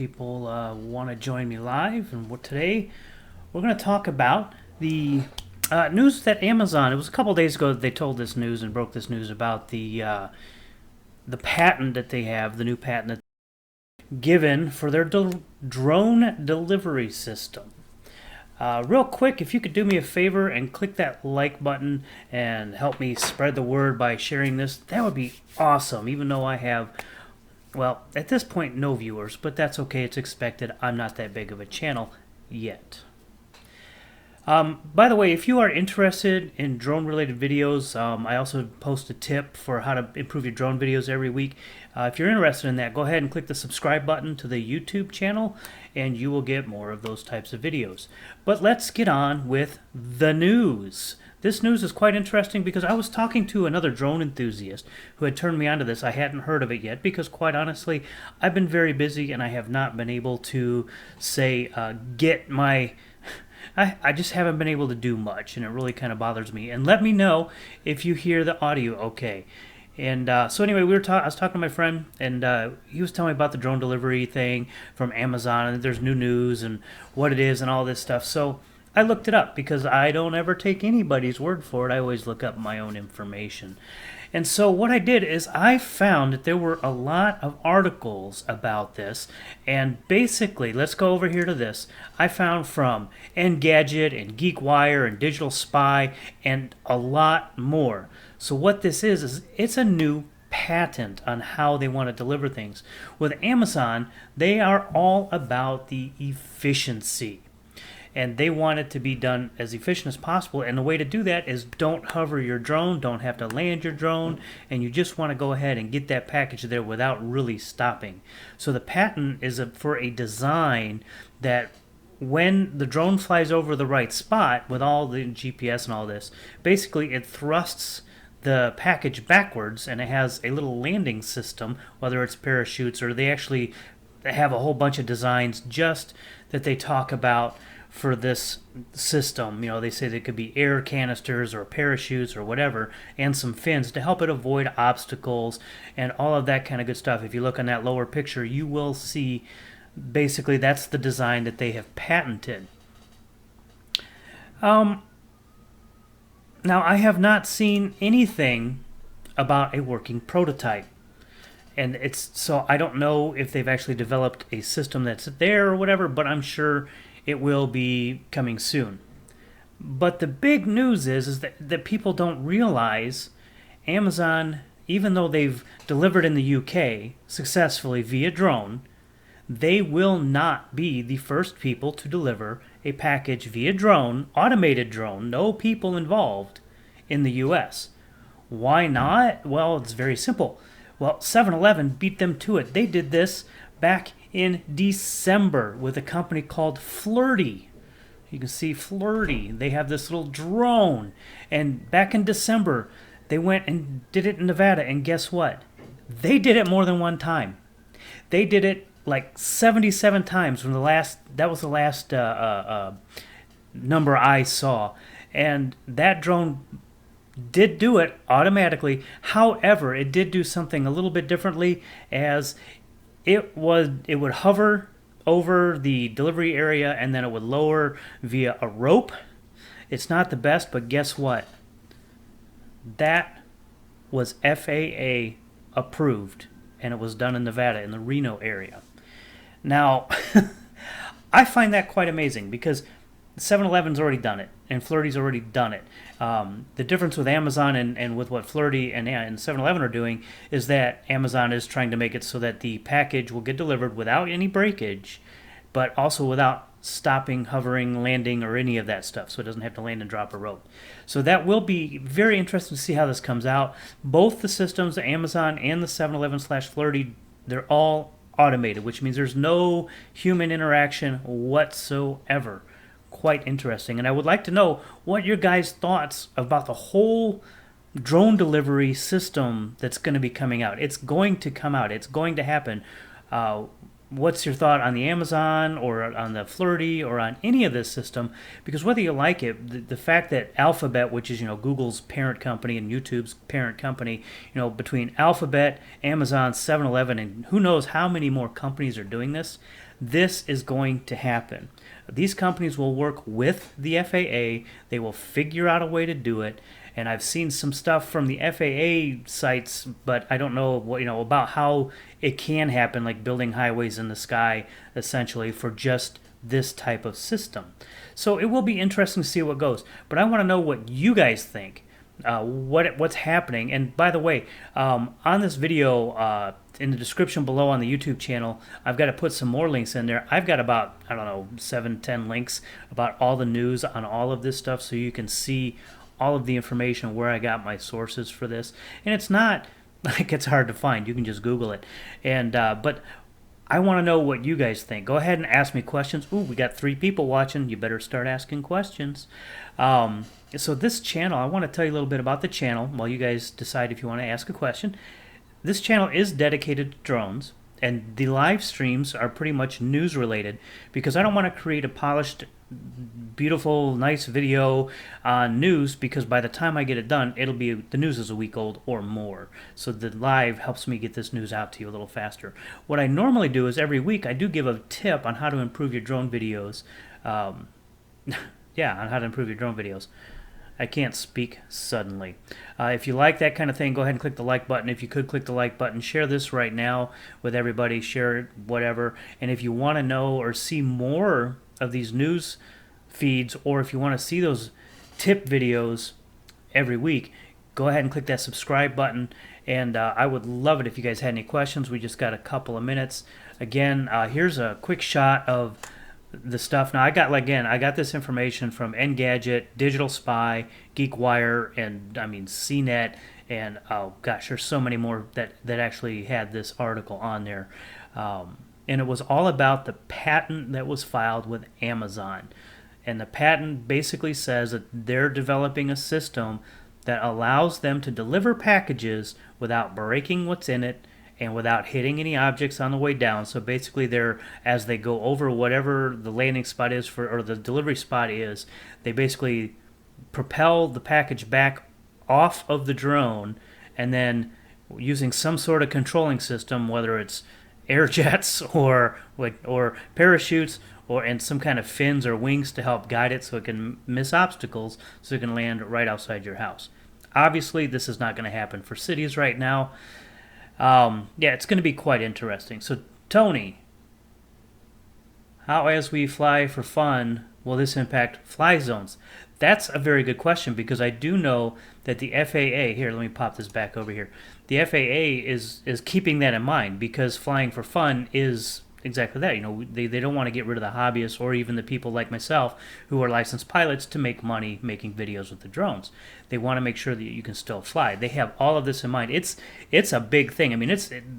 people want to join me live. And today we're going to talk about the news that Amazon. It was a couple days ago that they told this news and broke this news about the patent that they have, the new patent that's given for their drone delivery system. Real quick, if you could do me a favor and click that like button and help me spread the word by sharing this, that would be awesome. Even though I have, well, at this point, no viewers, but that's okay. It's expected. I'm not that big of a channel yet. By the way, if you are interested in drone-related videos, I also post a tip for how to improve your drone videos every week. If you're interested in that, go ahead and click the subscribe button to the YouTube channel, and you will get more of those types of videos. But let's get on with the news. This news is quite interesting because I was talking to another drone enthusiast who had turned me on to this. I hadn't heard of it yet because, quite honestly, I've been very busy and I have not been able to, say, get my... I just haven't been able to do much, and it really kind of bothers me. And let me know if you hear the audio okay. And so anyway, I was talking to my friend, and he was telling me about the drone delivery thing from Amazon, and there's new news and what it is and all this stuff. So I looked it up because I don't ever take anybody's word for it. I always look up my own information. And so what I did is I found that there were a lot of articles about this, and basically, let's go over here to this. I found from EndGadget and Geekwire and Digital Spy and a lot more. So what this is it's a new patent on how they want to deliver things. With Amazon, they are all about the efficiency. And they want it to be done as efficient as possible. And the way to do that is don't hover your drone, don't have to land your drone, and you just want to go ahead and get that package there without really stopping. So the patent is for a design that when the drone flies over the right spot with all the GPS and all this, basically it thrusts the package backwards, and it has a little landing system, whether it's parachutes or they actually have a whole bunch of designs just that they talk about for this system. You know, they say there could be air canisters or parachutes or whatever, and some fins to help it avoid obstacles and all of that kind of good stuff. If you look on that lower picture, you will see basically that's the design that they have patented. Now, I have not seen anything about a working prototype. And so I don't know if they've actually developed a system that's there or whatever, but I'm sure it will be coming soon. But the big news is that people don't realize Amazon, even though they've delivered in the UK successfully via drone, they will not be the first people to deliver a package via drone, automated drone, no people involved, in the US. Why not? Well, it's very simple. Well, 7-Eleven beat them to it. They did this back in December with a company called Floureon. You can see Floureon. They have this little drone. And back in December, they went and did it in Nevada. And guess what? They did it more than one time. They did it like 77 times from that was the last number I saw. And that drone did do it automatically. However, it did do something a little bit differently, as it would hover over the delivery area and then it would lower via a rope. It's not the best, but guess what? That was FAA approved, and it was done in Nevada in the Reno area. Now, I find that quite amazing because 7-Eleven's already done it, and Floureon's already done it. The difference with Amazon and with what Floureon and 7-Eleven are doing is that Amazon is trying to make it so that the package will get delivered without any breakage, but also without stopping, hovering, landing, or any of that stuff, so it doesn't have to land and drop a rope. So that will be very interesting to see how this comes out. Both the systems, the Amazon and the 7-Eleven/Floureon, they're all automated, which means there's no human interaction whatsoever. Quite interesting. And I would like to know what your guys' thoughts about the whole drone delivery system that's going to be coming out. It's going to come out. It's going to happen. What's your thought on the Amazon or on the Floureon or on any of this system? Because whether you like it, the fact that Alphabet, which is Google's parent company and YouTube's parent company, between Alphabet, Amazon, 7-Eleven, and who knows how many more companies are doing this, this is going to happen. These companies will work with the FAA. They will figure out a way to do it. And I've seen some stuff from the FAA sites, but I don't know what, about how it can happen, like building highways in the sky, essentially, for just this type of system. So it will be interesting to see what goes. But I want to know what you guys think. What's happening. And by the way, on this video, in the description below on the YouTube channel, I've got to put some more links in there. I've got about, 7-10 links about all the news on all of this stuff, so you can see all of the information where I got my sources for this. And it's not like it's hard to find. You can just Google it. And but I want to know what you guys think. Go ahead and ask me questions. Ooh, we got 3 people watching. You better start asking questions. So this channel, I want to tell you a little bit about the channel while you guys decide if you want to ask a question. This channel is dedicated to drones, and the live streams are pretty much news related because I don't want to create a polished, beautiful, nice video on news, because by the time I get it done, the news is a week old or more. So the live helps me get this news out to you a little faster. What I normally do is every week I do give a tip on how to improve your drone videos. Yeah, on how to improve your drone videos. I can't speak suddenly. If you like that kind of thing, go ahead and click the like button. If you could click the like button, share this right now with everybody, share it, whatever. And if you want to know or see more of these news feeds, or if you want to see those tip videos every week, go ahead and click that subscribe button. And I would love it if you guys had any questions. We just got a couple of minutes. Again, here's a quick shot of the stuff. Now I got this information from EndGadget, Digital Spy, Geekwire, and CNet, and oh gosh, there's so many more that actually had this article on there. And it was all about the patent that was filed with Amazon. And the patent basically says that they're developing a system that allows them to deliver packages without breaking what's in it and without hitting any objects on the way down. So basically, as they go over whatever the landing spot is or the delivery spot is, they basically propel the package back off of the drone, and then using some sort of controlling system, whether it's air jets or parachutes and some kind of fins or wings to help guide it so it can miss obstacles, so it can land right outside your house. Obviously, this is not going to happen for cities right now. Yeah, it's going to be quite interesting. So, Tony, how, as we fly for fun, will this impact fly zones? That's a very good question, because I do know that the FAA, here, let me pop this back over here. The FAA is keeping that in mind, because flying for fun is exactly that. They don't want to get rid of the hobbyists or even the people like myself who are licensed pilots to make money making videos with the drones. They want to make sure that you can still fly. They have all of this in mind. It's a big thing.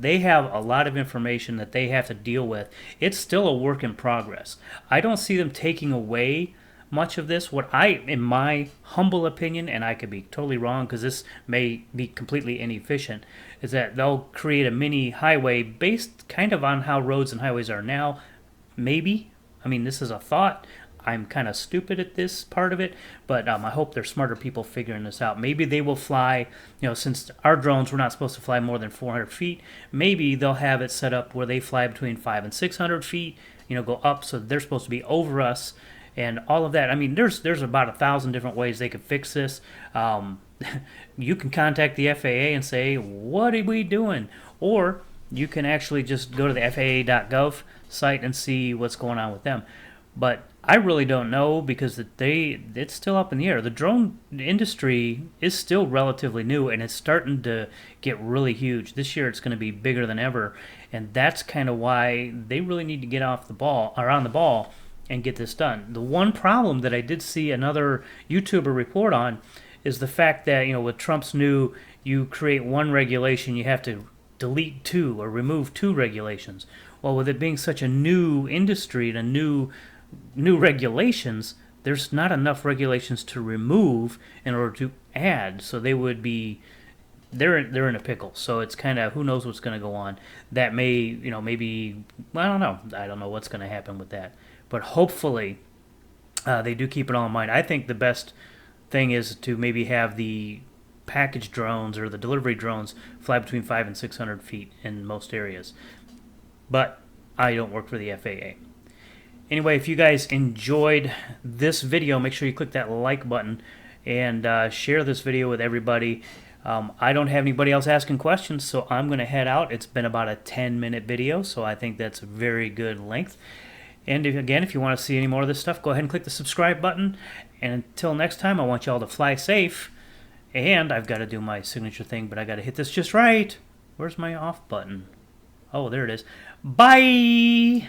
They have a lot of information that they have to deal with. It's still a work in progress. I don't see them taking away much of this. In my humble opinion, and I could be totally wrong because this may be completely inefficient, is that they'll create a mini highway based kind of on how roads and highways are now. Maybe. This is a thought. I'm kind of stupid at this part of it, but I hope there's smarter people figuring this out. Maybe they will fly, since our drones were not supposed to fly more than 400 feet, maybe they'll have it set up where they fly between 500 and 600 feet, go up, so they're supposed to be over us. And all of that. There's about 1,000 different ways they could fix this. You can contact the FAA and say, what are we doing? Or you can actually just go to the FAA.gov site and see what's going on with them. But I really don't know, because it's still up in the air. The drone industry is still relatively new, and it's starting to get really huge. This year it's going to be bigger than ever. And that's kind of why they really need to get on the ball and get this done. The one problem that I did see another YouTuber report on is the fact that, with Trump's new, you create one regulation, you have to delete 2 or remove 2 regulations. Well, with it being such a new industry and new regulations, there's not enough regulations to remove in order to add. So they're in a pickle. So it's kind of, who knows what's going to go on. That may, maybe, I don't know. I don't know what's going to happen with that. But hopefully they do keep it all in mind. I think the best thing is to maybe have the package drones or the delivery drones fly between 500 and 600 feet in most areas. But I don't work for the FAA. Anyway, if you guys enjoyed this video, make sure you click that like button and share this video with everybody. I don't have anybody else asking questions, so I'm going to head out. It's been about a 10-minute video, so I think that's a very good length. And again, if you want to see any more of this stuff, go ahead and click the subscribe button. And until next time, I want you all to fly safe. And I've got to do my signature thing, but I got to hit this just right. Where's my off button? Oh, there it is. Bye!